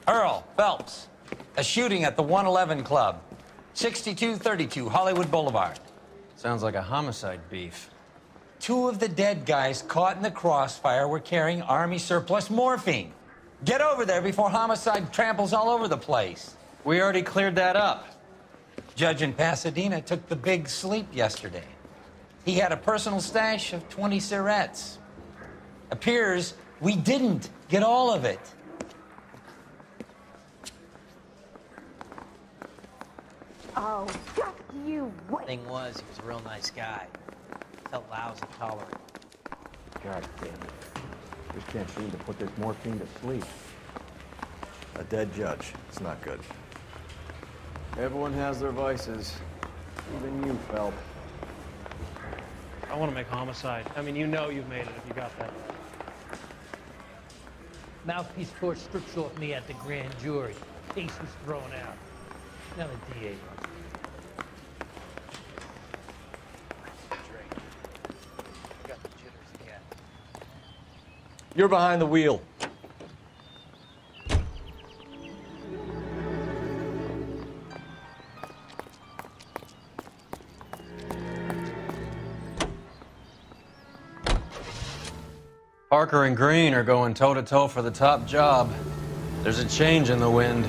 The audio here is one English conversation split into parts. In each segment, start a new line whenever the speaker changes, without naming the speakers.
Earl Phelps, a shooting at the 111 Club, 6232 Hollywood Boulevard.
Sounds like a homicide beef.
2 of the dead guys caught in the crossfire were carrying Army surplus morphine. Get over there before homicide tramples all over the place.
We already cleared that up.
Judge in Pasadena took the big sleep yesterday. He had a personal stash of 20 cigarettes. Appears we didn't get all of it.
Oh, fuck you.
Thing was, he was a real nice guy. Felt lousy tolerant.
God damn it. Just can't seem to put this morphine to sleep. A dead judge. It's not good.
Everyone has their vices. Even you, Phelps.
I want to make homicide. I mean, you know you've made it if you got that right.
Mouthpiece court strip off me at the grand jury. Case was thrown out. Now the DA runs it.
Got the jitters again.
You're behind the wheel.
Parker and Green are going toe-to-toe for the top job. There's a change in the wind.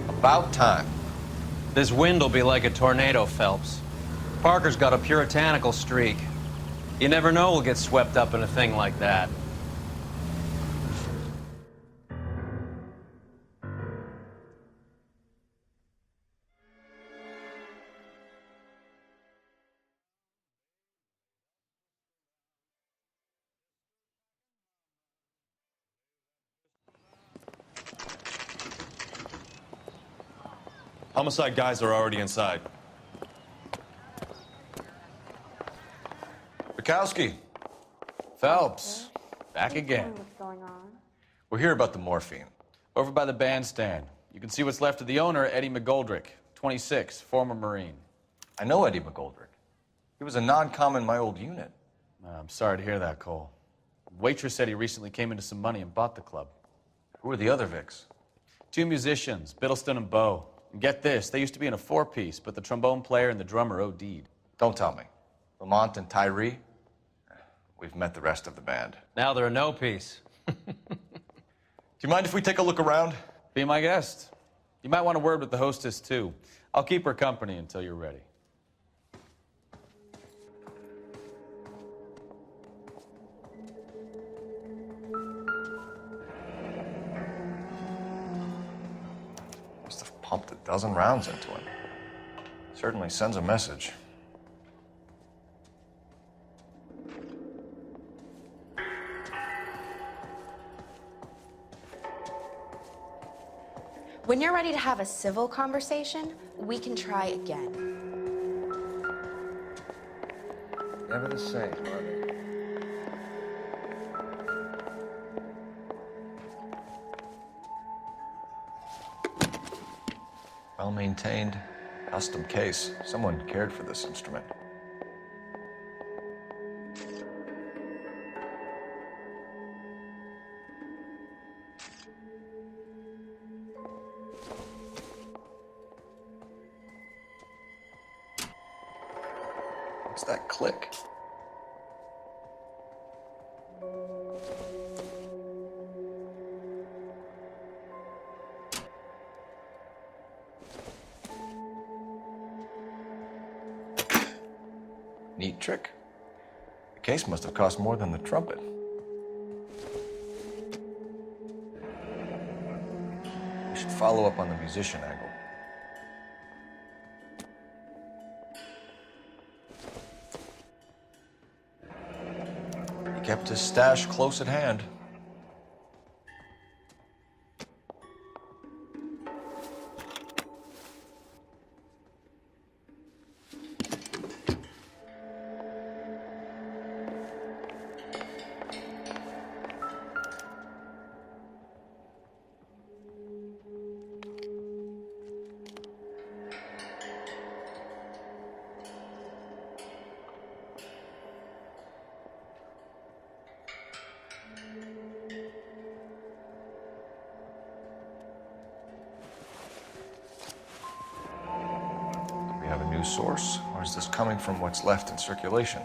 About time.
This wind will be like a tornado, Phelps. Parker's got a puritanical streak. You never know we'll get swept up in a thing like that.
Homicide guys are already inside. Bukowski.
Phelps, back again.
What's going on?
We're here about the morphine.
Over by the bandstand. You can see what's left of the owner, Eddie McGoldrick, 26, former Marine.
I know Eddie McGoldrick. He was a non-com in my old unit.
I'm sorry to hear that, Cole. Waitress said he recently came into some money and bought the club.
Who are the other Vics?
2 musicians, Biddleston and Bowe. And get this, they used to be in a 4-piece, but the trombone player and the drummer OD'd.
Don't tell me. Lamont and Tyree? We've met the rest of the band.
Now they're a no-piece.
Do you mind if we take a look around?
Be my guest. You might want a word with the hostess, too. I'll keep her company until you're ready.
Must have pumped a dozen rounds into him. Certainly sends a message.
When you're ready to have a civil conversation, we can try again.
Never the same, are they?
Well maintained, custom case. Someone cared for this instrument. What's that click? Neat trick. The case must have cost more than the trumpet. We should follow up on the musician angle. He kept his stash close at hand. source, or is this coming from what's left in circulation?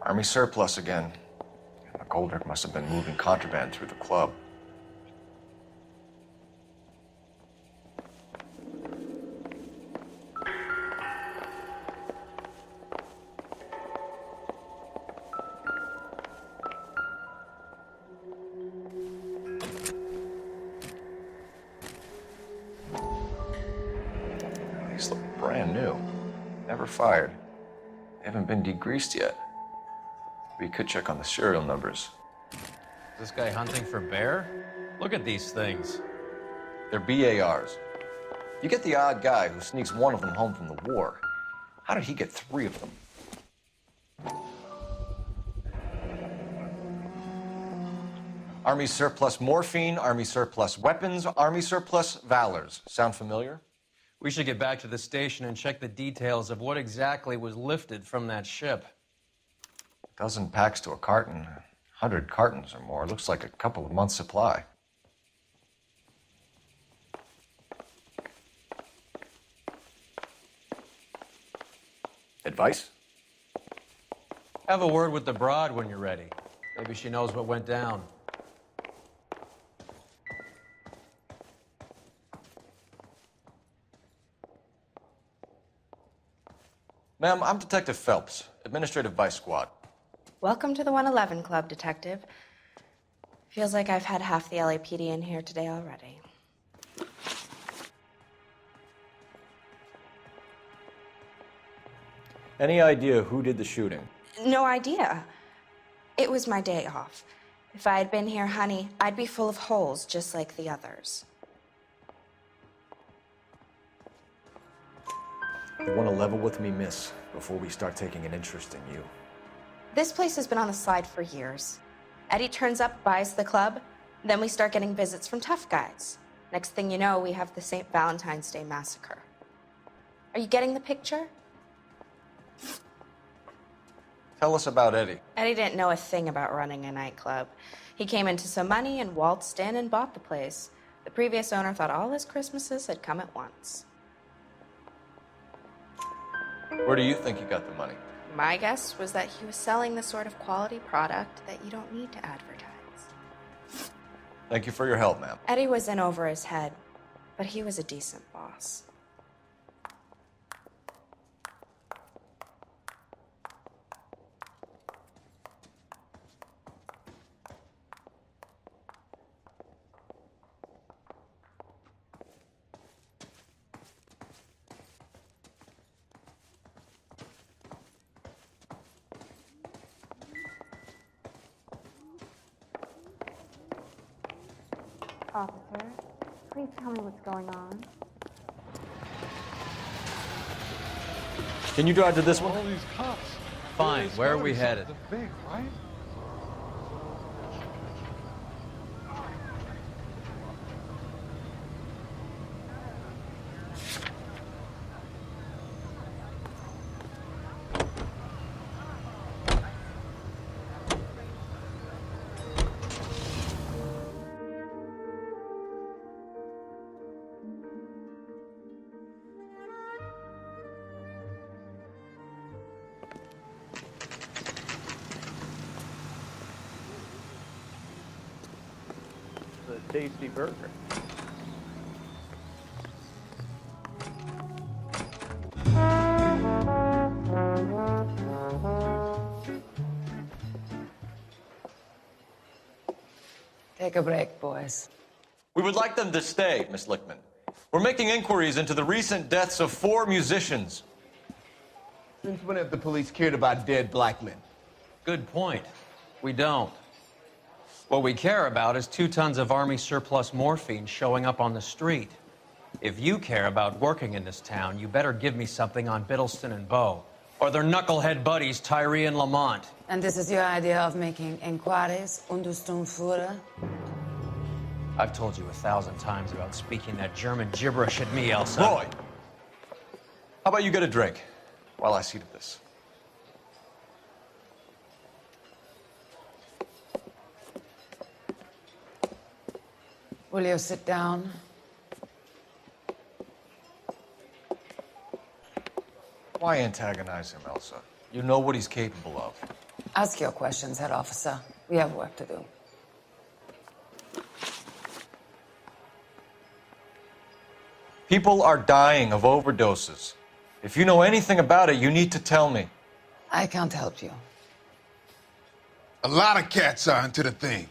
Army surplus again. McGoldrick must have been moving contraband through the club. These look brand new. Never fired. They haven't been degreased yet. We could check on the serial numbers.
Is this guy hunting for bear? Look at these things.
They're BARs. You get the odd guy who sneaks one of them home from the war. How did he get 3 of them? Army surplus morphine, Army surplus weapons, Army surplus valors. Sound familiar?
We should get back to the station and check the details of what exactly was lifted from that ship.
A dozen packs to a carton, 100 cartons or more. Looks like a couple of months' supply. Advice?
Have a word with the broad when you're ready. Maybe she knows what went down.
Ma'am, I'm Detective Phelps, Administrative Vice Squad.
Welcome to the 111 Club, Detective. Feels like I've had half the LAPD in here today already.
Any idea who did the shooting?
No idea. It was my day off. If I had been here, honey, I'd be full of holes just like the others.
You want to level with me, miss, before we start taking an interest in you.
This place has been on the slide for years. Eddie turns up, buys the club, then we start getting visits from tough guys. Next thing you know, we have the St. Valentine's Day massacre. Are you getting the picture?
Tell us about Eddie.
Eddie didn't know a thing about running a nightclub. He came into some money and waltzed in and bought the place. The previous owner thought all his Christmases had come at once.
Where do you think he got the money?
My guess was that he was selling the sort of quality product that you don't need to advertise.
Thank you for your help, ma'am.
Eddie was in over his head, but he was a decent boss.
Officer, please tell me what's going on.
Can you drive to this one?
All these cops.
Fine, where are we headed?
Big, right?
A tasty burger.
Take a break, boys.
We would like them to stay, Miss Lickman. We're making inquiries into the recent deaths of 4 musicians.
Since when have the police cared about dead black men?
Good point. We don't. What we care about is 2 tons of Army surplus morphine showing up on the street. If you care about working in this town, you better give me something on Biddleston and Bow. Or their knucklehead buddies, Tyree and Lamont.
And this is your idea of making inquiries, Untersturmführer?
I've told you 1,000 times about speaking that German gibberish at me, Elsa.
Roy! How about you get a drink while I see to this?
Will you sit down?
Why antagonize him, Elsa? You know what he's capable of.
Ask your questions, head officer. We have work to do.
People are dying of overdoses. If you know anything about it, you need to tell me.
I can't help you.
A lot of cats are into the thing.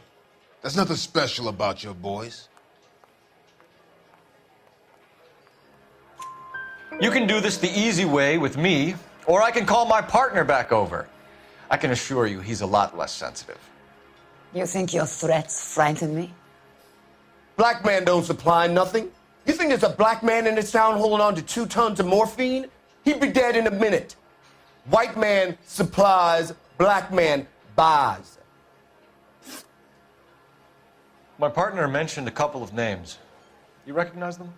There's nothing special about your boys.
You can do this the easy way with me, or I can call my partner back over. I can assure you he's a lot less sensitive.
You think your threats frighten me?
Black man don't supply nothing. You think there's a black man in this town holding on to 2 tons of morphine? He'd be dead in a minute. White man supplies, black man buys.
My partner mentioned a couple of names. You recognize them?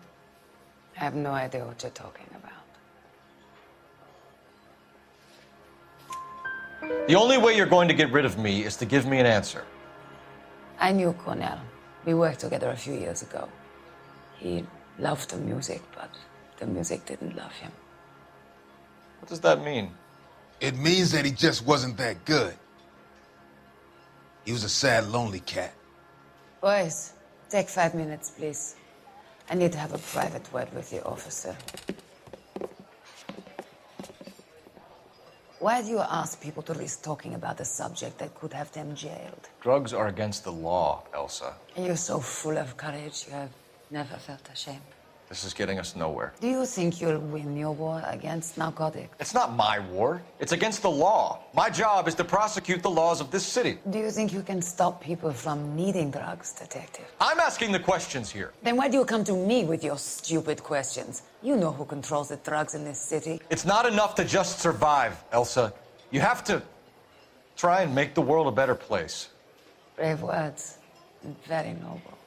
I have no idea what you're talking about.
The only way you're going to get rid of me is to give me an answer.
I knew Cornell. We worked together a few years ago. He loved the music, but the music didn't love him.
What does that mean?
It means that he just wasn't that good. He was a sad, lonely cat.
Boys, take 5 minutes, please. I need to have a private word with the officer. Why do you ask people to risk talking about a subject that could have them jailed?
Drugs are against the law, Elsa.
And you're so full of courage, you have never felt ashamed.
This is getting us nowhere.
Do you think you'll win your war against narcotics?
It's not my war. It's against the law. My job is to prosecute the laws of this city.
Do you think you can stop people from needing drugs, detective?
I'm asking the questions here.
Then why do you come to me with your stupid questions? You know who controls the drugs in this city.
It's not enough to just survive, Elsa. You have to try and make the world a better place.
Brave words, and very noble.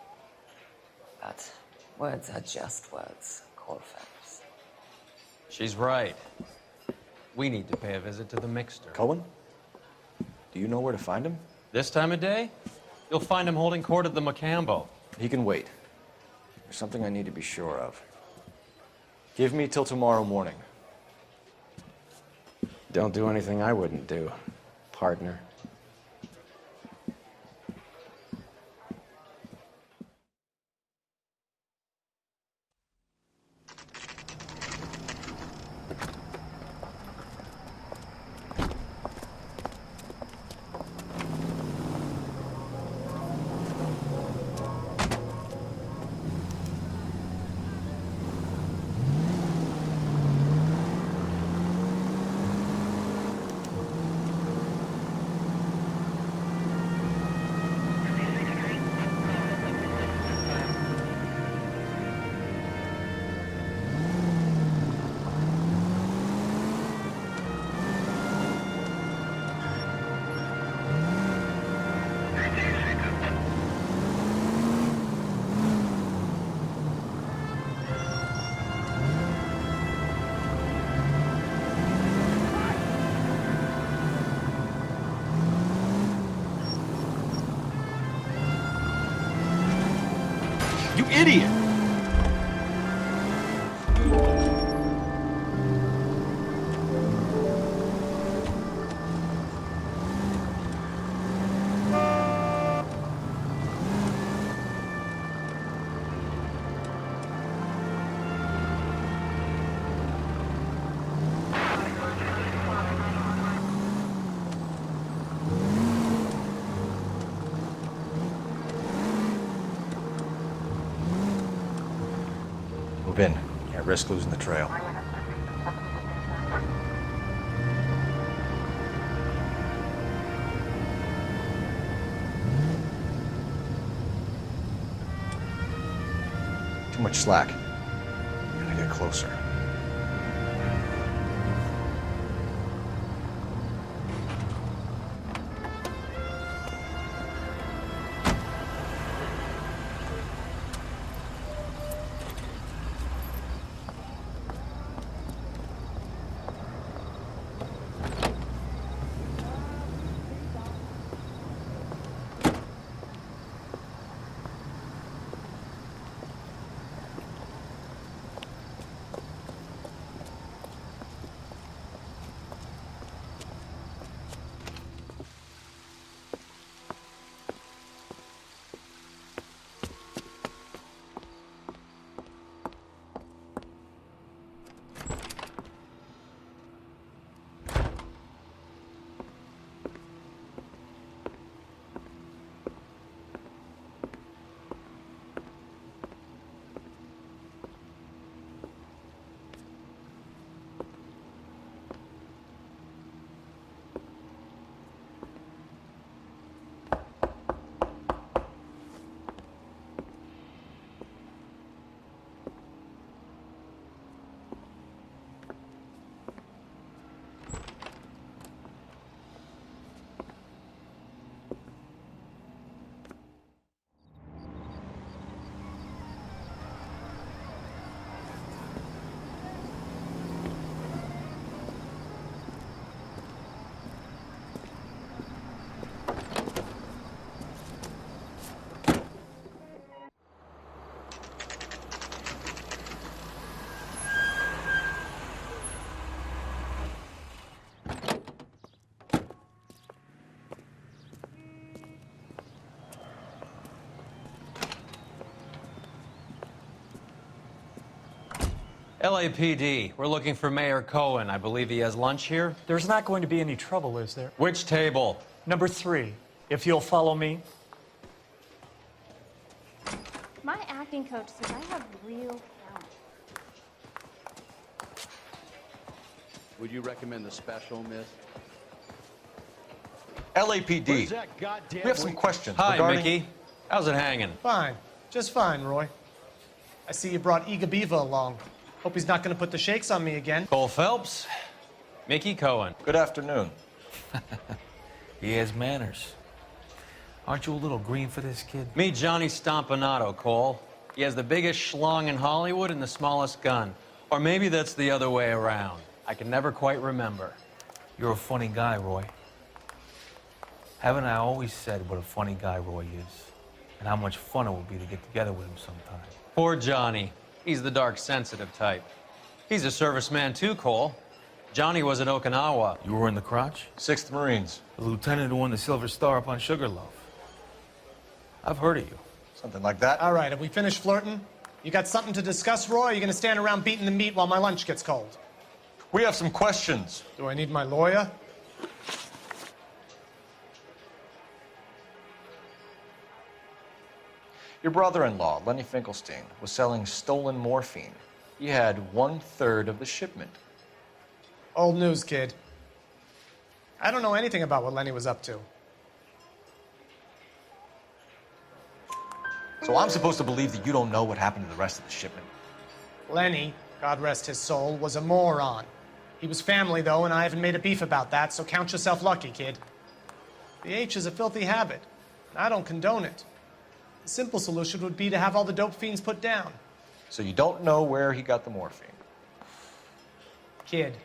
But words are just words, cold facts.
She's right. We need to pay a visit to the Mixter.
Cohen? Do you know where to find him?
This time of day, you'll find him holding court at the Macambo.
He can wait. There's something I need to be sure of. Give me till tomorrow morning.
Don't do anything I wouldn't do, partner.
You idiot!
Move in. Can't risk losing the trail. Too much slack. Gotta get closer.
LAPD, we're looking for Mayor Cohen. I believe he has lunch here.
There's not going to be any trouble, is there?
Which table?
Number 3, if you'll follow me.
My acting coach says I have real talent.
Would you recommend the special, miss?
LAPD. We have some questions
Hi,
regarding...
Mickey. How's it hanging?
Fine. Just fine, Roy. I see you brought Eaga Beaver along. Hope he's not going to put the shakes on me again.
Cole Phelps, Mickey Cohen.
Good afternoon.
He has manners. Aren't you a little green for this kid?
Meet Johnny Stompanato, Cole. He has the biggest schlong in Hollywood and the smallest gun. Or maybe that's the other way around. I can never quite remember.
You're a funny guy, Roy. Haven't I always said what a funny guy Roy is? And how much fun it would be to get together with him sometime.
Poor Johnny. He's the dark, sensitive type. He's a serviceman too, Cole. Johnny was at Okinawa.
You were in the crotch?
6th Marines.
The lieutenant who won the Silver Star up on Sugarloaf. I've heard of you.
Something like that.
All right, have we finished flirting? You got something to discuss, Roy, or are you going to stand around beating the meat while my lunch gets cold?
We have some questions.
Do I need my lawyer?
Your brother-in-law, Lenny Finkelstein, was selling stolen morphine. He had 1/3 of the shipment.
Old news, kid. I don't know anything about what Lenny was up to.
So I'm supposed to believe that you don't know what happened to the rest of the shipment?
Lenny, God rest his soul, was a moron. He was family, though, and I haven't made a beef about that, so count yourself lucky, kid. The H is a filthy habit, and I don't condone it. The simple solution would be to have all the dope fiends put down.
So you don't know where he got the morphine?
Kid,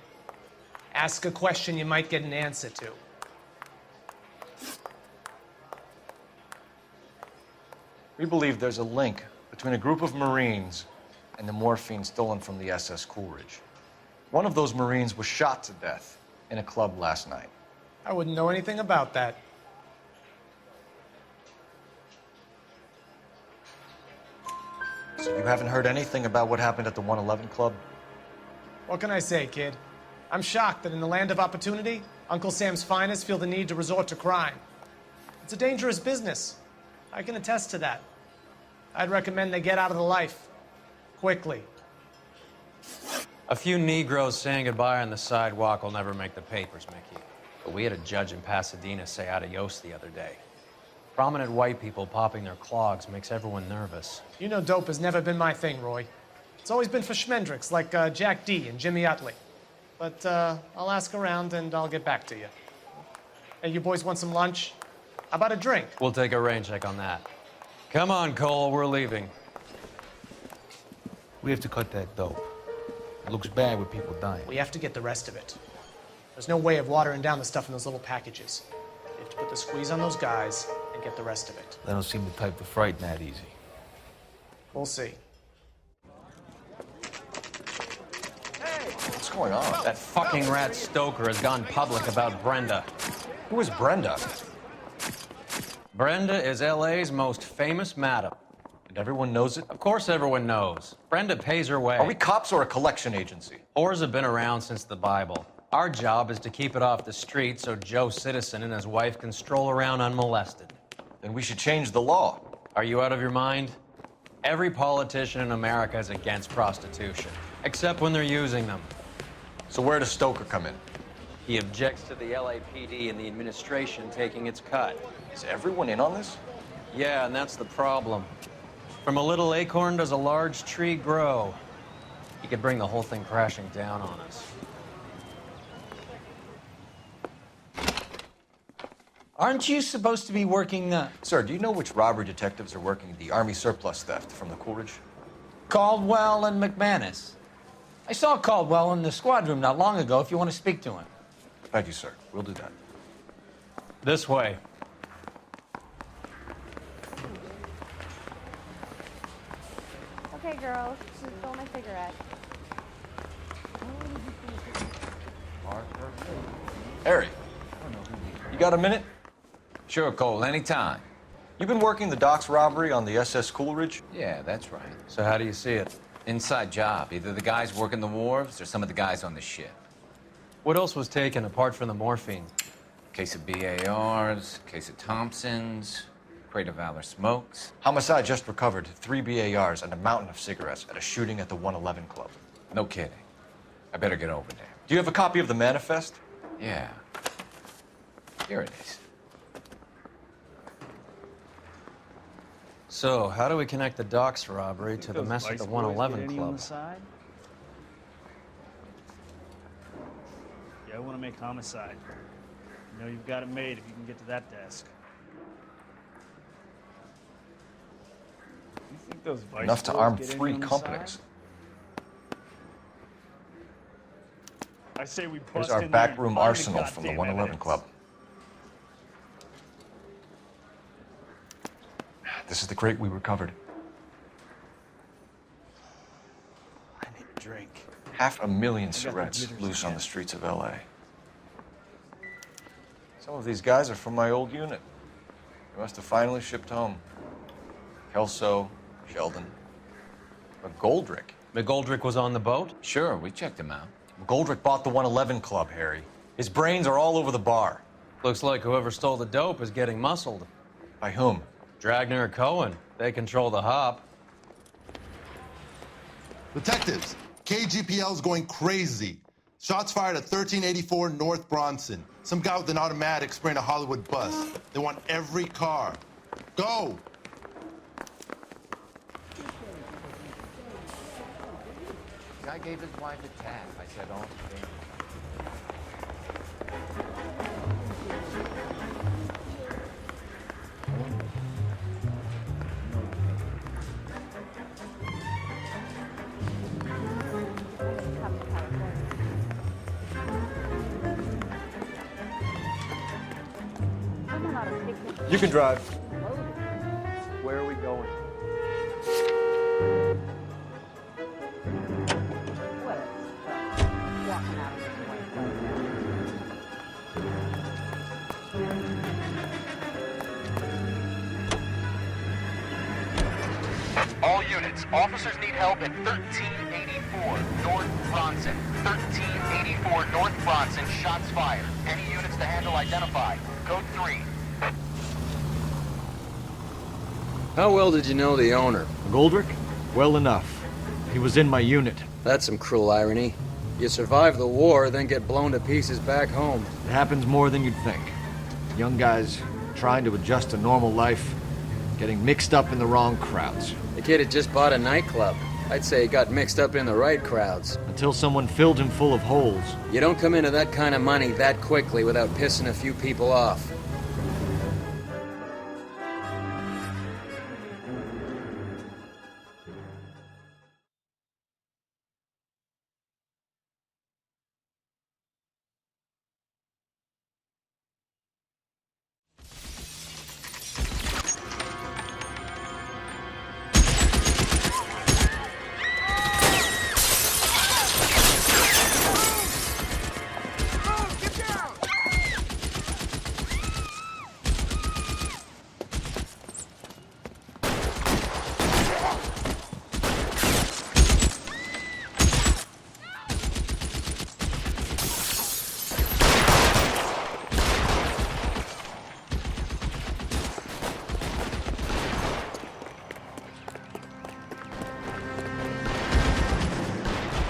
ask a question you might get an answer to.
We believe there's a link between a group of Marines and the morphine stolen from the SS Coolidge. One of those Marines was shot to death in a club last night.
I wouldn't know anything about that.
So you haven't heard anything about what happened at the 111 Club?
What can I say, kid? I'm shocked that in the land of opportunity, Uncle Sam's finest feel the need to resort to crime. It's a dangerous business. I can attest to that. I'd recommend they get out of the life. Quickly.
A few Negroes saying goodbye on the sidewalk will never make the papers, Mickey. But we had a judge in Pasadena say adios the other day. Prominent white people popping their clogs makes everyone nervous.
You know dope has never been my thing, Roy. It's always been for schmendricks like Jack D. and Jimmy Utley. But I'll ask around and I'll get back to you. Hey, you boys want some lunch? How about a drink?
We'll take a rain check on that. Come on, Cole, we're leaving.
We have to cut that dope. It looks bad with people dying.
We have to get the rest of it. There's no way of watering down the stuff in those little packages. You have to put the squeeze on those guys and get the rest of it.
They don't seem the type to frighten that easy.
We'll see.
What's going on?
That fucking rat Stoker has gone public about Brenda.
Who is Brenda?
Brenda is LA's most famous madam.
And everyone knows it?
Of course everyone knows. Brenda pays her way.
Are we cops or a collection agency?
Whores have been around since the Bible. Our job is to keep it off the street so Joe Citizen and his wife can stroll around unmolested.
Then we should change the law.
Are you out of your mind? Every politician in America is against prostitution, except when they're using them.
So where does Stoker come in?
He objects to the LAPD and the administration taking its cut.
Is everyone in on this?
Yeah, and that's the problem. From a little acorn does a large tree grow. He could bring the whole thing crashing down on us.
Aren't you supposed to be working,
Sir, do you know which robbery detectives are working the Army surplus theft from the Coolidge?
Caldwell and McManus? I saw Caldwell in the squad room not long ago if you want to speak to him.
Thank you, sir. We'll do that.
This way.
Okay, girls, just fill my cigarette.
Harry, you got a minute?
Sure, Cole, anytime.
You've been working the docks robbery on the SS Coolidge?
Yeah, that's right.
So how do you see it?
Inside job. Either the guys working the wharves or some of the guys on the ship.
What else was taken apart from the morphine?
Case of BARs, case of Thompsons, crate of Valor smokes.
Homicide just recovered 3 BARs and a mountain of cigarettes at a shooting at the 111 Club.
No kidding. I better get over there.
Do you have a copy of the manifest?
Yeah. Here it is.
So, how do we connect the docks robbery to the mess at the 111 Club?
Yeah, I want to make homicide. You know you've got it made if you can get to that desk. You think those vice
Enough to
lords
arm
get in
3
on the
companies.
side? I say we
Here's
bust
our
in there and
backroom
find the
arsenal from the
goddamn
111
evidence.
Club. This is the crate we recovered.
I need a drink.
500,000 cigarettes loose on the streets of LA. Some of these guys are from my old unit. They must have finally shipped home. Kelso, Sheldon. McGoldrick.
McGoldrick was on the boat?
Sure, we checked him out.
McGoldrick bought the 111 Club, Harry. His brains are all over the bar.
Looks like whoever stole the dope is getting muscled.
By whom?
Dragner or Cohen. They control the hop.
Detectives, KGPL's going crazy. Shots fired at 1384 North Bronson. Some guy with an automatic spraying a Hollywood bus. They want every car. Go!
Guy gave his wife a tap. I said, oh, damn.
You can drive. Where are we going?
All units, officers need help at 1384 North Bronson. 1384 North Bronson, shots fired. Any units to handle identify. Code 3.
How well did you know the owner?
McGoldrick? Well enough. He was in my unit.
That's some cruel irony. You survive the war, then get blown to pieces back home.
It happens more than you'd think. Young guys trying to adjust to normal life, getting mixed up in the wrong crowds.
The kid had just bought a nightclub. I'd say he got mixed up in the right crowds.
Until someone filled him full of holes.
You don't come into that kind of money that quickly without pissing a few people off.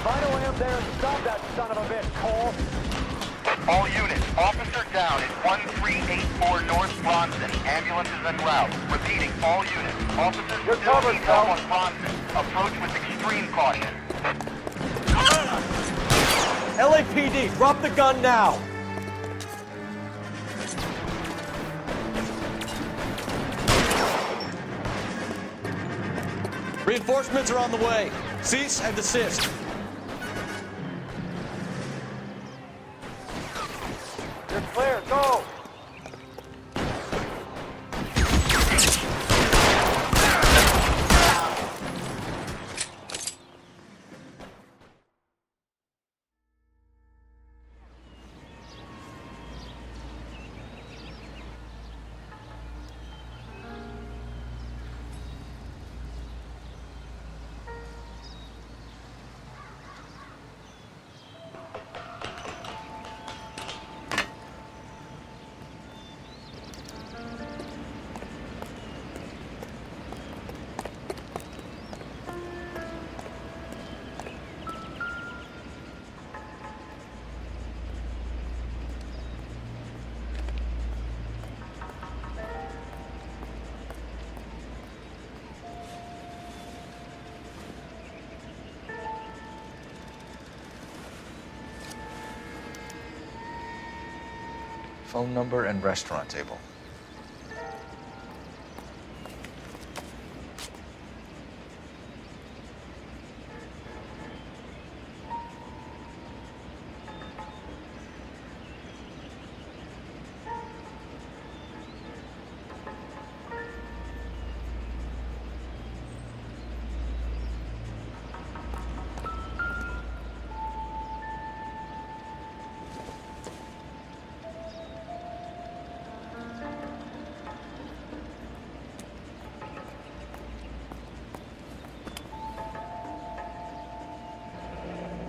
Find a way up there and stop that son of a bitch, Cole. All units, officer down at 1384 North Bronson. Ambulance is en route. Repeating, all units. Officers still need help on Bronson. Approach with extreme caution.
LAPD, drop the gun now! Reinforcements are on the way. Cease and desist. You're clear, go! phone number and restaurant table.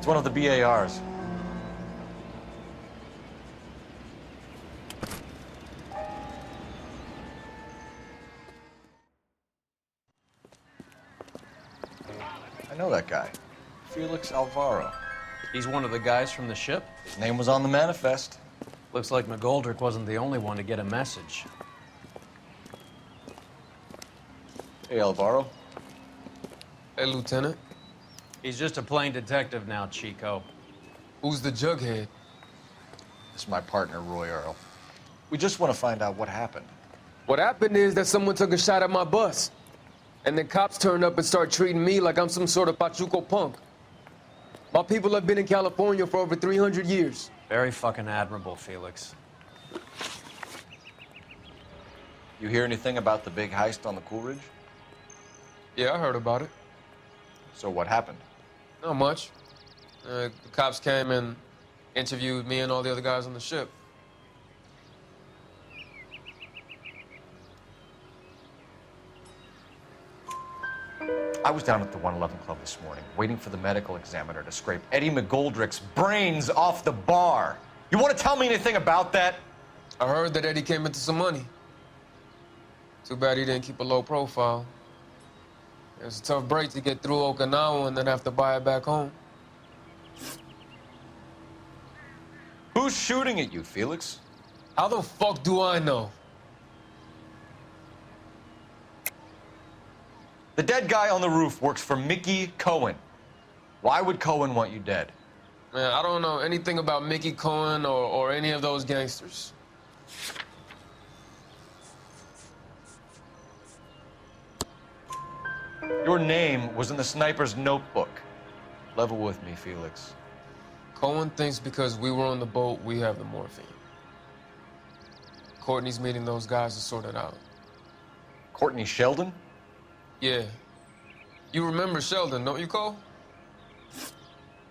It's one of the BARs. I know that guy. Felix Alvaro.
He's one of the guys from the ship?
His name was on the manifest.
Looks like McGoldrick wasn't the only one to get a message.
Hey, Alvaro.
Hey, Lieutenant.
He's just a plain detective now, Chico.
Who's the jughead?
This is my partner, Roy Earl. We just want to find out what happened.
What happened is that someone took a shot at my bus. And then cops turned up and start treating me like I'm some sort of Pachuco punk. My people have been in California for over 300 years.
Very fucking admirable, Felix.
You hear anything about the big heist on the Coolidge?
Yeah, I heard about it.
So what happened?
Not much. The cops came and interviewed me and all the other guys on the ship.
I was down at the 111 Club this morning, waiting for the medical examiner to scrape Eddie McGoldrick's brains off the bar. You want to tell me anything about that?
I heard that Eddie came into some money. Too bad he didn't keep a low profile. It was a tough break to get through Okinawa and then have to buy it back home.
Who's shooting at you, Felix?
How the fuck do I know?
The dead guy on the roof works for Mickey Cohen. Why would Cohen want you dead?
Man, I don't know anything about Mickey Cohen or any of those gangsters.
Your name was in the sniper's notebook. Level with me, Felix.
Cohen thinks because we were on the boat, we have the morphine. Courtney's meeting those guys to sort it out.
Courtney Sheldon?
Yeah. You remember Sheldon, don't you, Cole?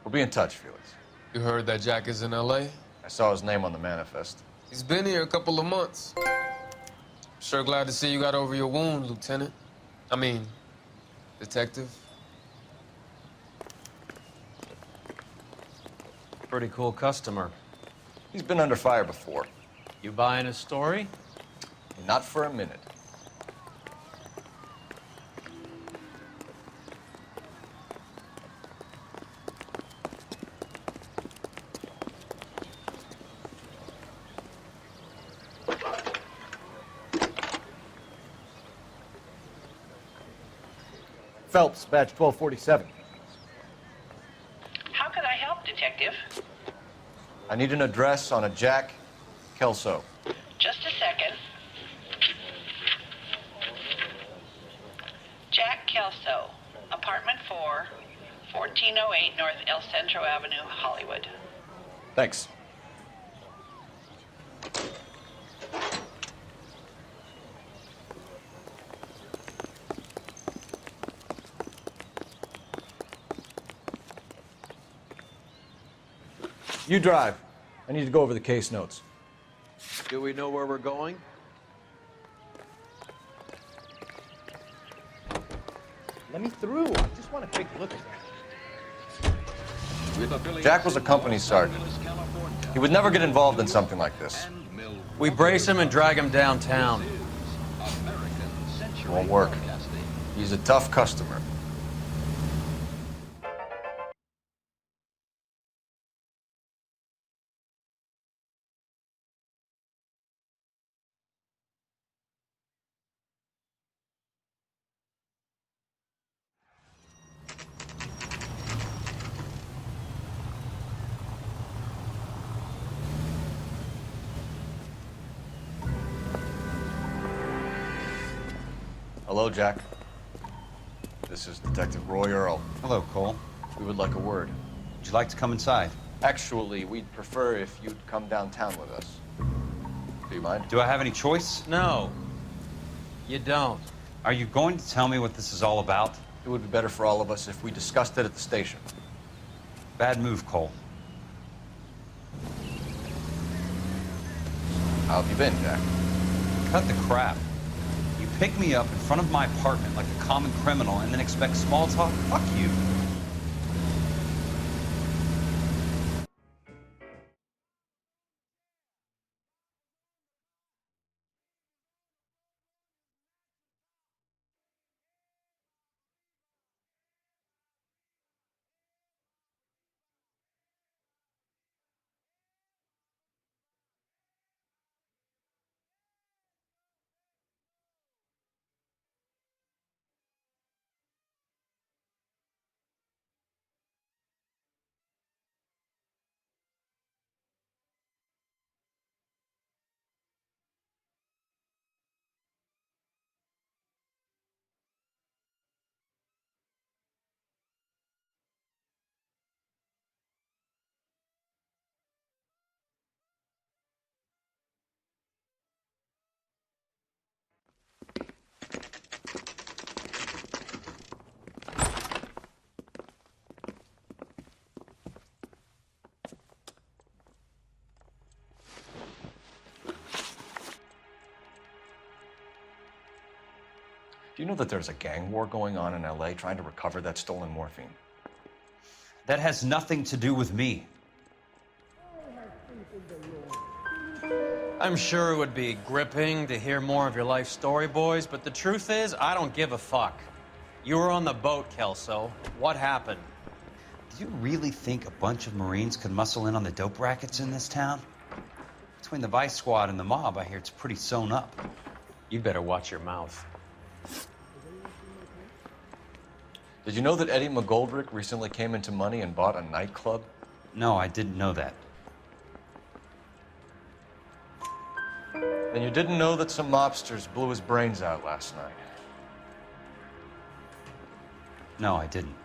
We'll be in touch, Felix.
You heard that Jack is in L.A.?
I saw his name on the manifest.
He's been here a couple of months. Sure glad to see you got over your wound, Lieutenant. I mean, Detective.
Pretty cool customer.
He's been under fire before.
You buying his story?
Not for a minute.
Phelps, badge 1247.
How can I help, Detective?
I need an address on a Jack Kelso.
Just a second. Jack Kelso, apartment 4, 1408 North El Centro Avenue, Hollywood.
Thanks. You drive. I need to go over the case notes.
Do we know where we're going?
Let me through. I just want to take a look at that.
Jack was a company sergeant. He would never get involved in something like this.
We brace him and drag him downtown.
It won't work. He's a tough customer. Hello, Jack. This is Detective Roy Earl.
Hello, Cole.
We would like a word.
Would you like to come inside?
Actually, we'd prefer if you'd come downtown with us. Do you mind?
Do I have any choice?
No, you don't.
Are you going to tell me what this is all about?
It would be better for all of us if we discussed it at the station.
Bad move, Cole.
How have you been, Jack?
Cut the crap. You pick me up in front of my apartment like a common criminal and then expect small talk? Fuck you.
Do you know that there's a gang war going on in LA trying to recover that stolen morphine?
That has nothing to do with me.
I'm sure it would be gripping to hear more of your life story, boys, but the truth is, I don't give a fuck. You were on the boat, Kelso. What happened?
Do you really think a bunch of Marines could muscle in on the dope rackets in this town? Between the Vice Squad and the mob, I hear it's pretty sewn up.
You better watch your mouth.
Did you know that Eddie McGoldrick recently came into money and bought a nightclub?
No, I didn't know that.
Then you didn't know that some mobsters blew his brains out last night?
No, I didn't.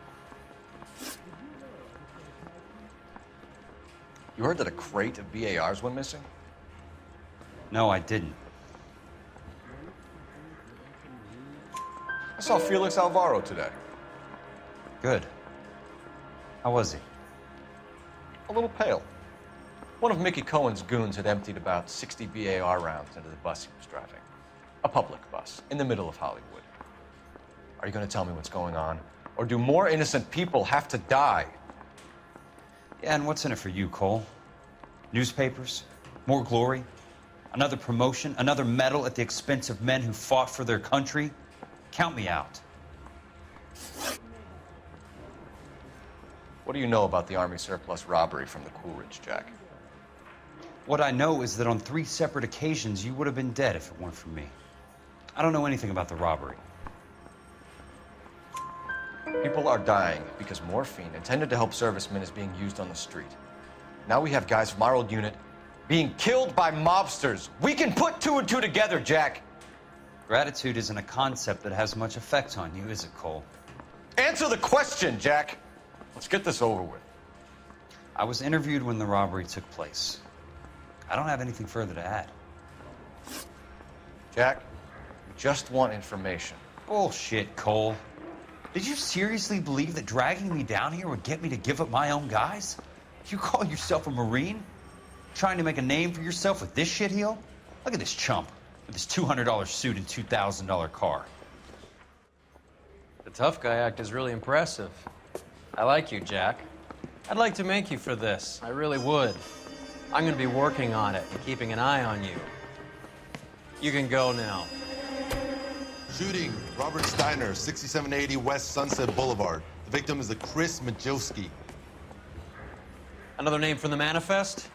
You heard that a crate of BARs went missing?
No, I didn't.
I saw Felix Alvaro today.
Good. How was he?
A little pale. One of Mickey Cohen's goons had emptied about 60 BAR rounds into the bus he was driving. A public bus, in the middle of Hollywood. Are you going to tell me what's going on? Or do more innocent people have to die?
Yeah, and what's in it for you, Cole? Newspapers? More glory? Another promotion? Another medal at the expense of men who fought for their country? Count me out.
What do you know about the Army surplus robbery from the Coolidge, Jack?
What I know is that on 3 separate occasions, you would have been dead if it weren't for me. I don't know anything about the robbery.
People are dying because morphine intended to help servicemen is being used on the street. Now we have guys from our old unit being killed by mobsters. We can put 2 and 2 together, Jack.
Gratitude isn't a concept that has much effect on you, is it, Cole?
Answer the question, Jack. Let's get this over with.
I was interviewed when the robbery took place. I don't have anything further to add.
Jack, we just want information.
Bullshit, Cole. Did you seriously believe that dragging me down here would get me to give up my own guys? You call yourself a Marine? Trying to make a name for yourself with this shitheel? Look at this chump with his $200 suit and $2,000 car.
The tough guy act is really impressive. I like you, Jack. I'd like to make you for this. I really would. I'm gonna be working on it and keeping an eye on you. You can go now.
Shooting, Robert Steiner, 6780 West Sunset Boulevard. The victim is a Chris Majowski.
Another name from the manifest?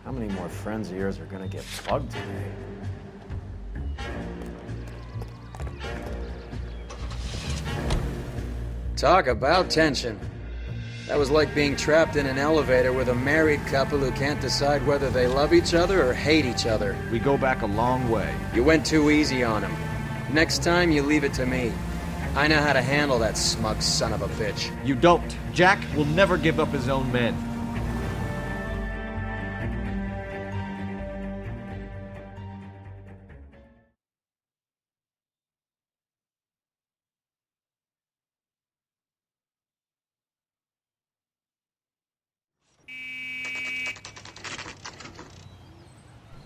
How many more friends of yours are gonna get plugged today?
Talk about tension. That was like being trapped in an elevator with a married couple who can't decide whether they love each other or hate each other.
We go back a long way.
You went too easy on him. Next time, you leave it to me. I know how to handle that smug son of a bitch.
You don't. Jack will never give up his own men.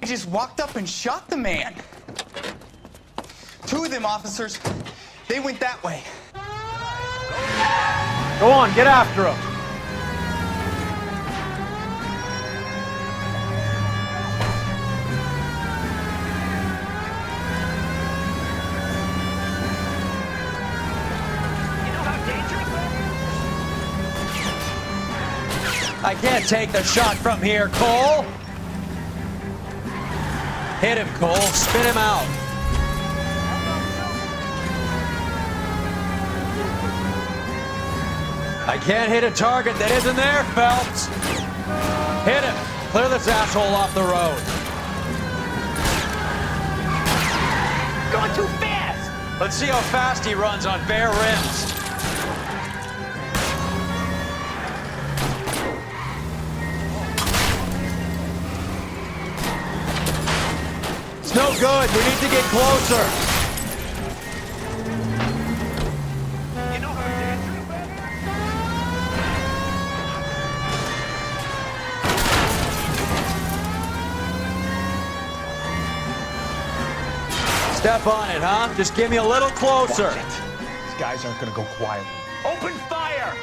He just walked up and shot the man. Two of them officers, they went that way.
Go on, get after him.
I can't take the shot from here, Cole. Hit him, Cole. Spin him out. I can't hit a target that isn't there, Phelps. Hit him. Clear this asshole off the road.
Going too fast.
Let's see how fast he runs on bare rims. It's no good. We need to get closer. Step on it, huh? Just get me a little closer.
These guys aren't gonna go quietly.
Open fire!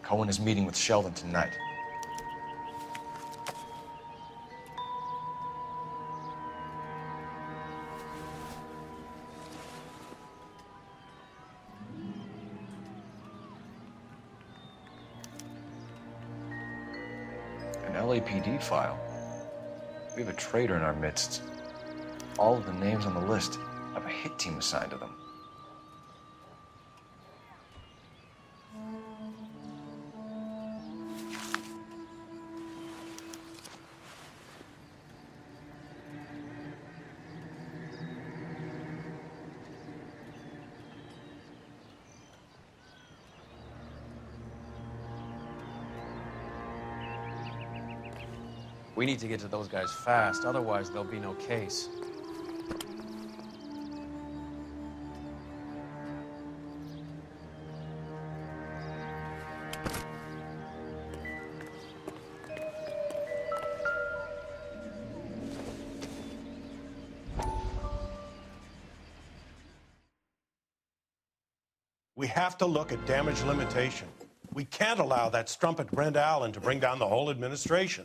Cohen is meeting with Sheldon tonight. An LAPD file. We have a traitor in our midst. All of the names on the list have a hit team assigned to them.
We need to get to those guys fast, otherwise there'll be no case.
We have to look at damage limitation. We can't allow that strumpet Brent Allen to bring down the whole administration.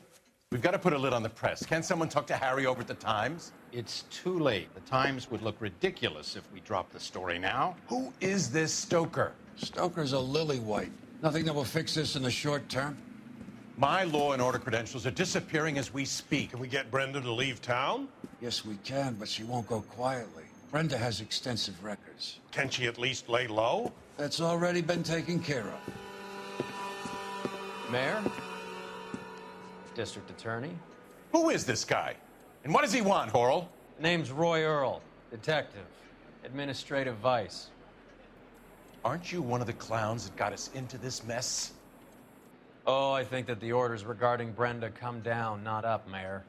We've got to put a lid on the press. Can't someone talk to Harry over at the Times?
It's too late. The Times would look ridiculous if we dropped the story now.
Who is this Stoker?
Stoker's a lily-white. Nothing that will fix this in the short term.
My law and order credentials are disappearing as we speak.
Can we get Brenda to leave town?
Yes, we can, but she won't go quietly. Brenda has extensive records.
Can she at least lay low?
That's already been taken care of.
Mayor? District Attorney?
Who is this guy? And what does he want, Horrell?
Name's Roy Earl, detective, administrative vice.
Aren't you one of the clowns that got us into this mess?
Oh, I think that the orders regarding Brenda come down, not up, Mayor.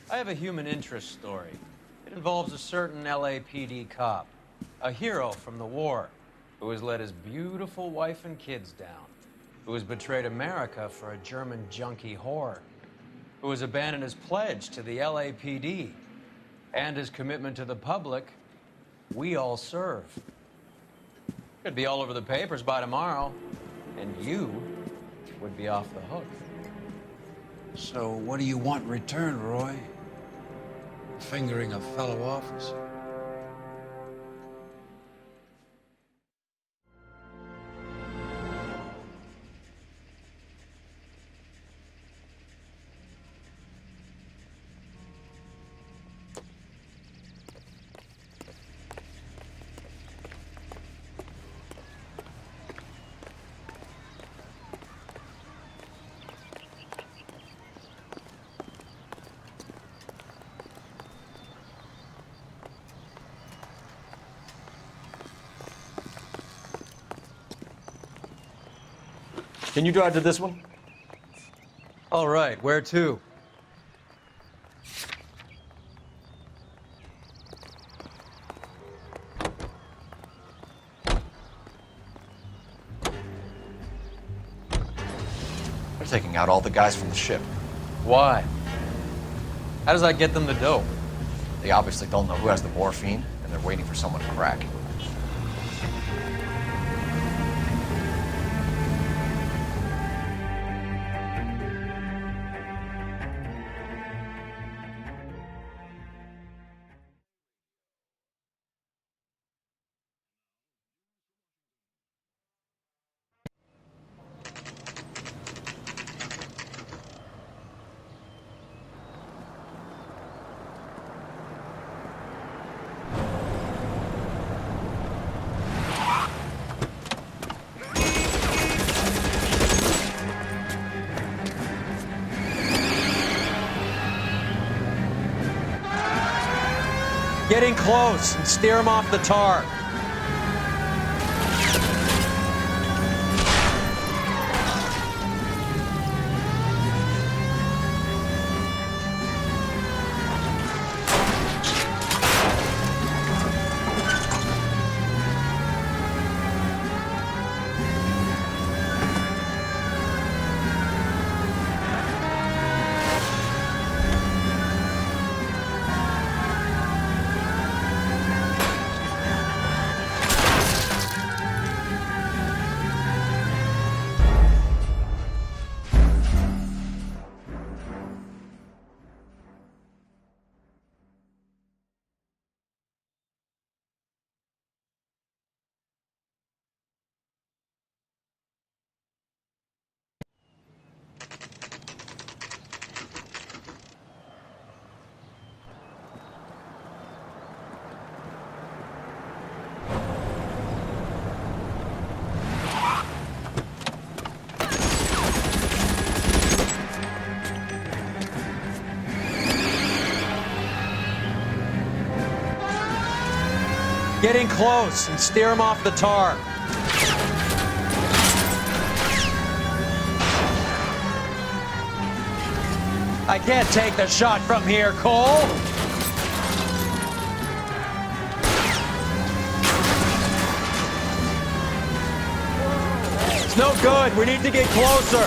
I have a human interest story. It involves a certain LAPD cop, a hero from the war, who has let his beautiful wife and kids down, who has betrayed America for a German junkie whore, who has abandoned his pledge to the LAPD and his commitment to the public. We all serve. Could be all over the papers by tomorrow, and you would be off the hook.
So what do you want in return, Roy? Fingering a fellow officer?
Can you drive to this one?
All right, where to?
They're taking out all the guys from the ship.
Why? How does that get them the dope?
They obviously don't know who has the morphine, and they're waiting for someone to crack it.
Getting close and steer him off the tar. Getting close and steer him off the tar. I can't take the shot from here, Cole. It's no good. We need to get closer.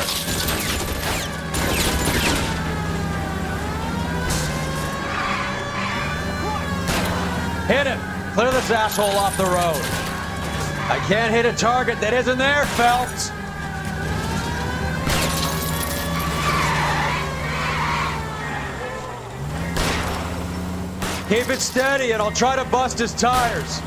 Hit him. Clear this asshole off the road. I can't hit a target that isn't there, Phelps. Keep it steady and I'll try to bust his tires.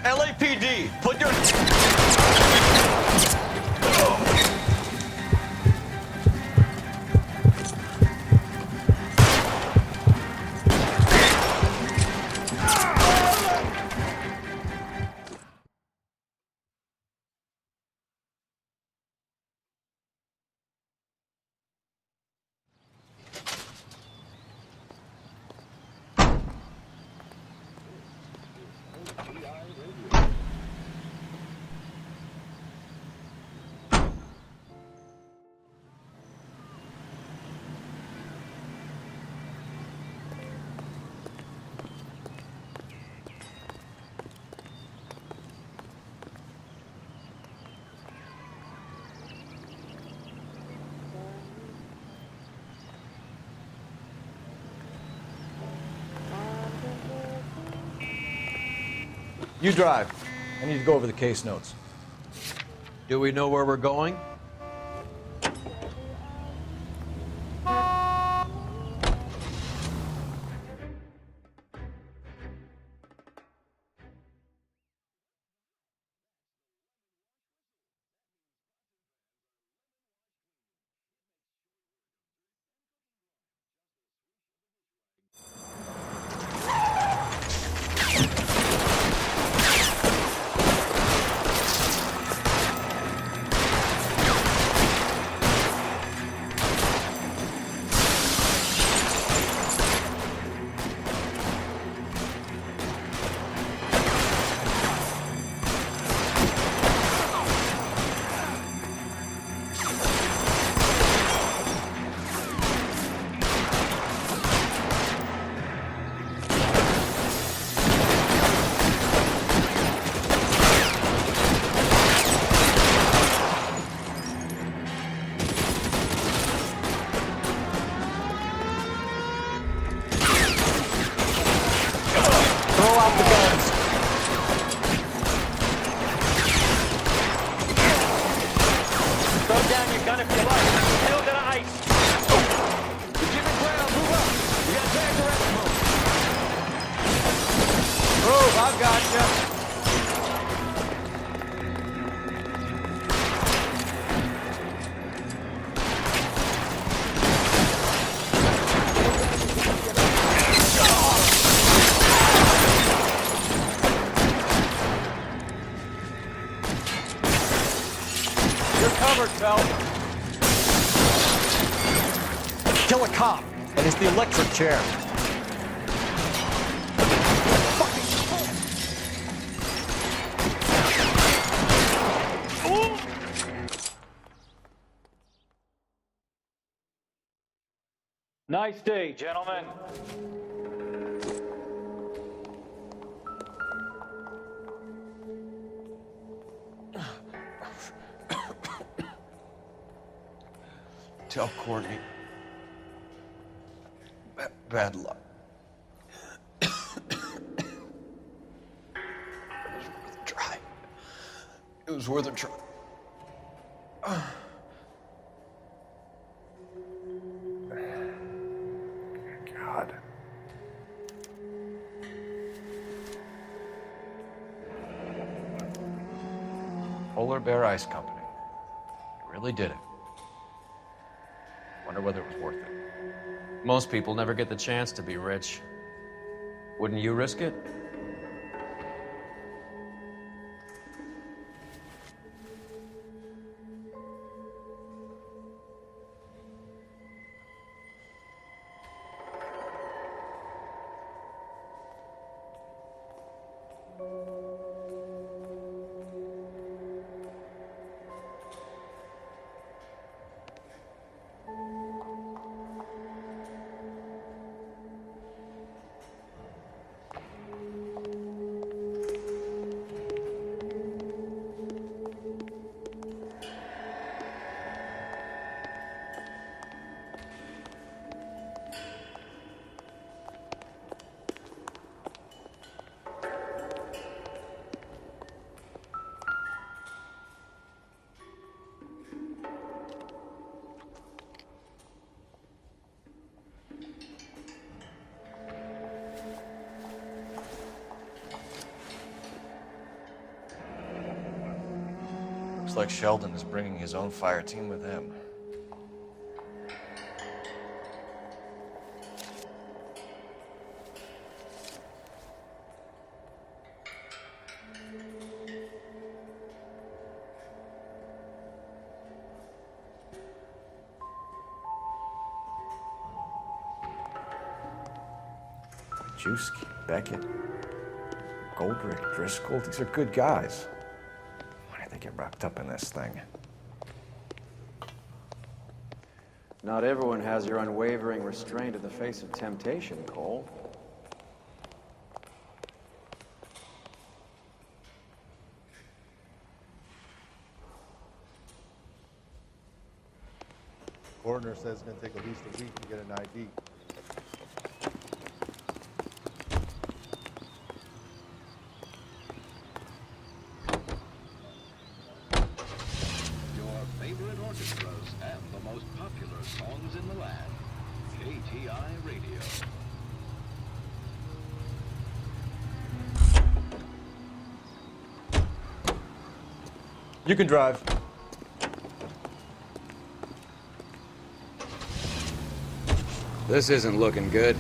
LAPD, put your...
You drive. I need to go over the case notes.
Do we know where we're going?
Kill a cop, and it's the electric chair.
Nice day, gentlemen.
Tell Courtney. Bad luck. It was worth a try. It was worth a try.
God.
Polar Bear Ice Company. You really did it. Wonder whether it was worth it.
Most people never get the chance to be rich. Wouldn't you risk it?
Looks like Sheldon is bringing his own fire team with him.
Juski, Beckett, Goldrick, Driscoll, these are good guys. Why did they get wrapped up in this thing?
Not everyone has your unwavering restraint in the face of temptation, Cole.
Coroner says it's going to take at least a week to get an ID.
You can drive.
This isn't looking good.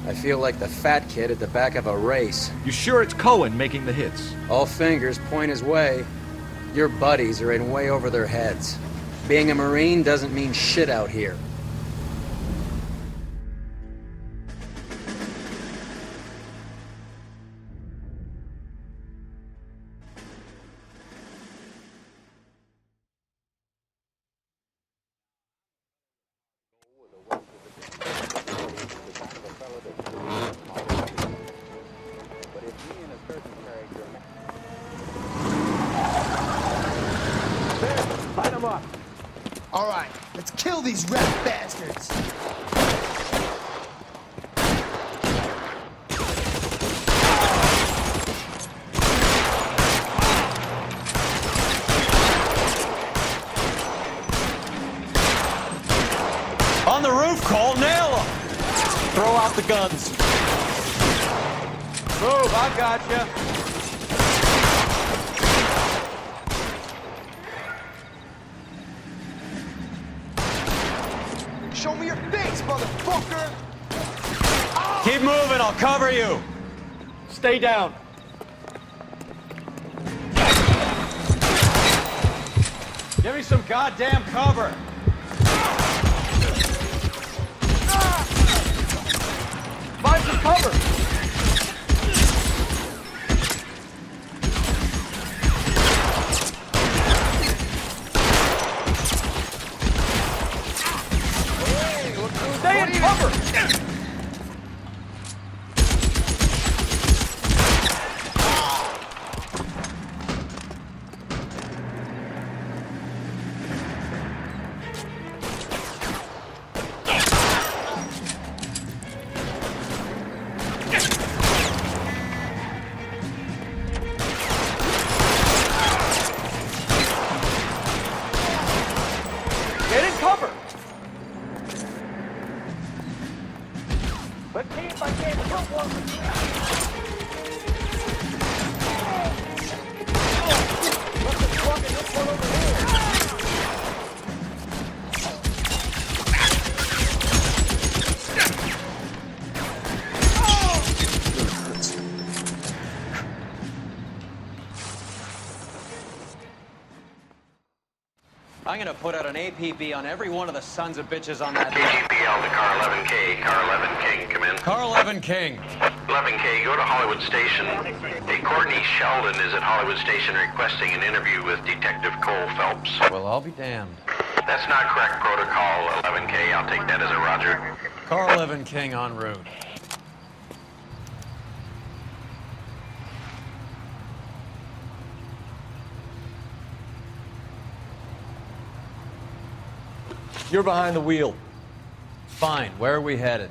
I feel like the fat kid at the back of a race.
You sure it's Cohen making the hits?
All fingers point his way. Your buddies are in way over their heads. Being a Marine doesn't mean shit out here.
Line them up. All right, let's kill these rat bastards.
On the roof, Cole, nail them! Throw out the guns.
Move, I've got you. Show me your face, motherfucker!
Keep moving, I'll cover you. Stay down. Give me some goddamn cover. Find some cover. Stay in cover. Get in cover. Let's see if I can't put one. What's the fucking this one over
I'm gonna put out an APB on every one of the sons of bitches on that.
KGPL to car 11K. Car 11 King, come in.
Car 11 King.
11K, go to Hollywood Station. Hey, Courtney Sheldon is at Hollywood Station requesting an interview with Detective Cole Phelps.
Well, I'll be damned.
That's not correct protocol, 11K. I'll take that as a roger.
Car 11 King en route.
You're behind the wheel.
Fine. Where are we headed?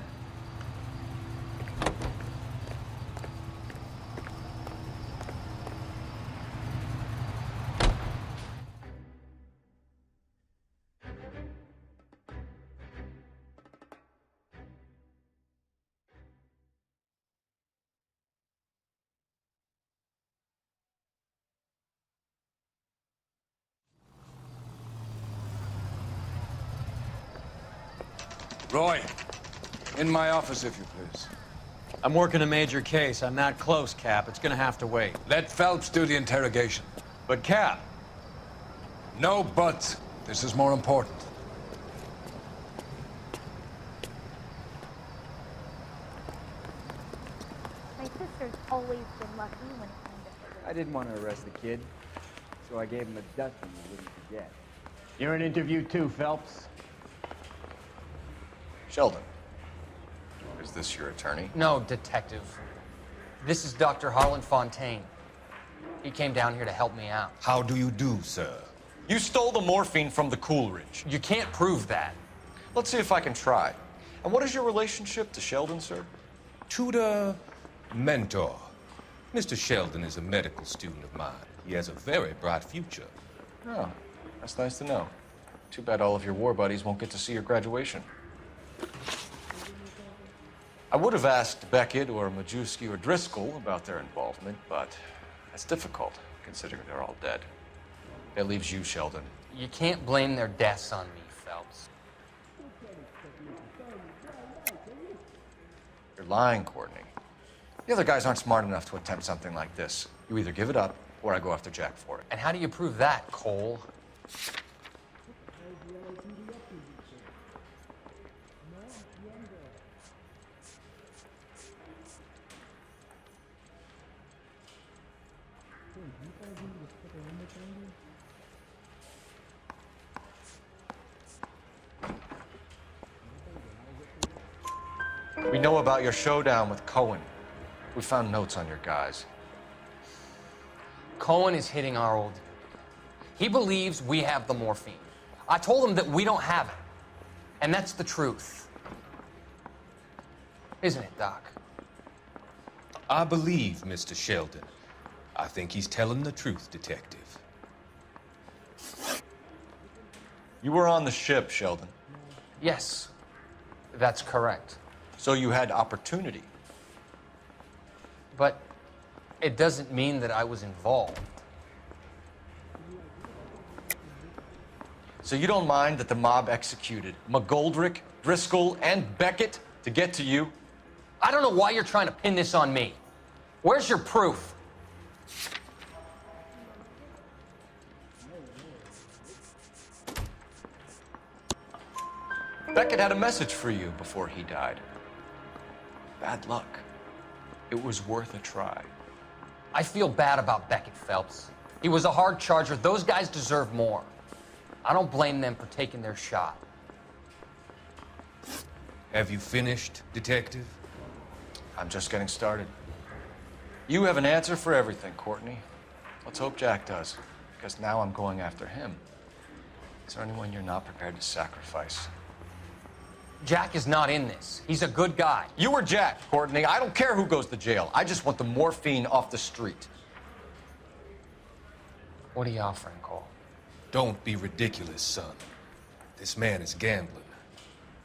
Roy, in my office, if you please.
I'm working a major case. I'm not close, Cap. It's gonna have to wait.
Let Phelps do the interrogation.
But, Cap.
No buts. This is more important.
My sister's always been lucky when it comes to...
I didn't want to arrest the kid, so I gave him a ducking he wouldn't forget.
You're in interview too, Phelps.
Sheldon, is this your attorney?
No, detective. This is Dr. Harlan Fontaine. He came down here to help me out.
How do you do, sir? You stole the morphine from the Coolidge.
You can't prove that.
Let's see if I can try. And what is your relationship to Sheldon, sir?
Tutor, mentor. Mr. Sheldon is a medical student of mine. He has a very bright future.
Oh, that's nice to know. Too bad all of your war buddies won't get to see your graduation. I would have asked Beckett or Majewski or Driscoll about their involvement, but that's difficult, considering they're all dead. That leaves you, Sheldon.
You can't blame their deaths on me, Phelps.
You're lying, Courtney. The other guys aren't smart enough to attempt something like this. You either give it up, or I go after Jack for it.
And how do you prove that, Cole?
We know about your showdown with Cohen. We found notes on your guys.
Cohen is hitting our old dude. He believes we have the morphine. I told him that we don't have it. And that's the truth. Isn't it, Doc?
I believe Mr. Sheldon. I think he's telling the truth, Detective.
You were on the ship, Sheldon.
Yes, that's correct.
So you had opportunity.
But it doesn't mean that I was involved.
So you don't mind that the mob executed McGoldrick, Driscoll, and Beckett to get to you?
I don't know why you're trying to pin this on me. Where's your proof?
Beckett had a message for you before he died. Bad luck. It was worth a try.
I feel bad about Beckett, Phelps. He was a hard charger. Those guys deserve more. I don't blame them for taking their shot.
Have you finished, Detective?
I'm just getting started. You have an answer for everything, Courtney. Let's hope Jack does, because now I'm going after him. Is there anyone you're not prepared to sacrifice?
Jack is not in this. He's a good guy.
You or Jack, Courtney. I don't care who goes to jail. I just want the morphine off the street.
What are you offering, Cole?
Don't be ridiculous, son. This man is gambling.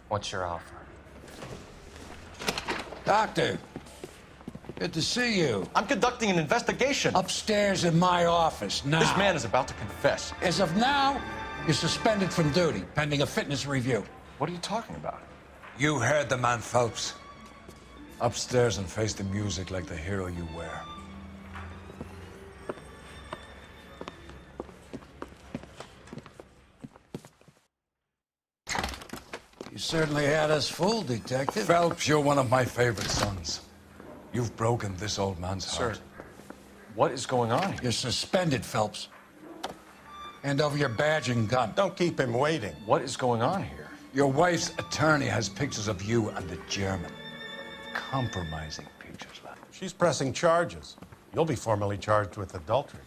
What's your offer?
Doctor, good to see you.
I'm conducting an investigation.
Upstairs in my office now.
This man is about to confess.
As of now, you're suspended from duty, pending a fitness review.
What are you talking about?
You heard the man, Phelps. Upstairs and face the music like the hero you were.
You certainly had us fooled, Detective.
Phelps, you're one of my favorite sons. You've broken this old man's heart.
Sir, what is going on here?
You're suspended, Phelps. Hand over your badge and gun.
Don't keep him waiting.
What is going on here?
Your wife's attorney has pictures of you and the German. Compromising pictures, lad.
She's pressing charges. You'll be formally charged with adultery.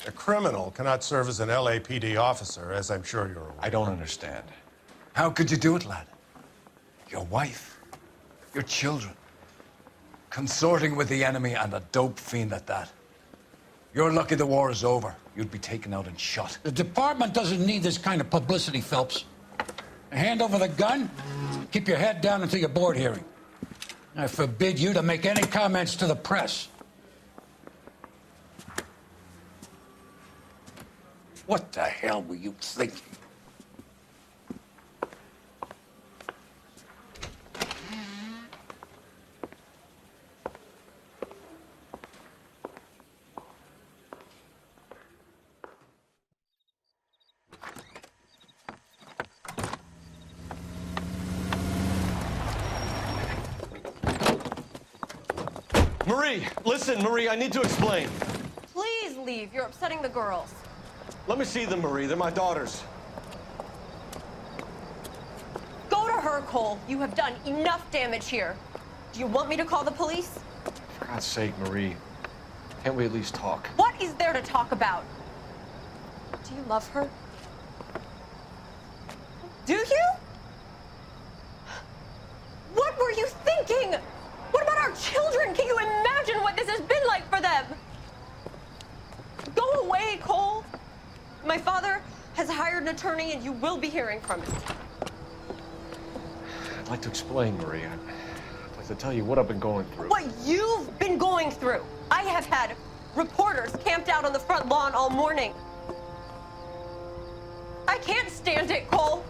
A criminal cannot serve as an LAPD officer, as I'm sure you're aware.
I don't understand.
How could you do it, lad? Your wife, your children, consorting with the enemy and a dope fiend at that. You're lucky the war is over. You'd be taken out and shot.
The department doesn't need this kind of publicity, Phelps. Hand over the gun, keep your head down until your board hearing. I forbid you to make any comments to the press. What the hell were you thinking?
Marie, listen, Marie, I need to explain.
Please leave. You're upsetting the girls.
Let me see them, Marie. They're my daughters.
Go to her, Cole. You have done enough damage here. Do you want me to call the police?
For God's sake, Marie. Can't we at least talk?
What is there to talk about? Do you love her? Do you? What were you thinking? What about our children? Can you imagine what this has been like for them? Go away, Cole. My father has hired an attorney and you will be hearing from him.
I'd like to explain, Marie. I'd like to tell you what I've been going through.
What you've been going through. I have had reporters camped out on the front lawn all morning. I can't stand it, Cole.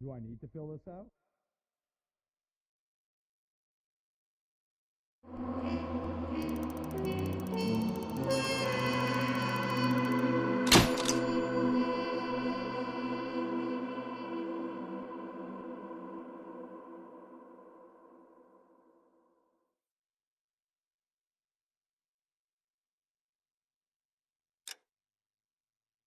Do I need to fill this out?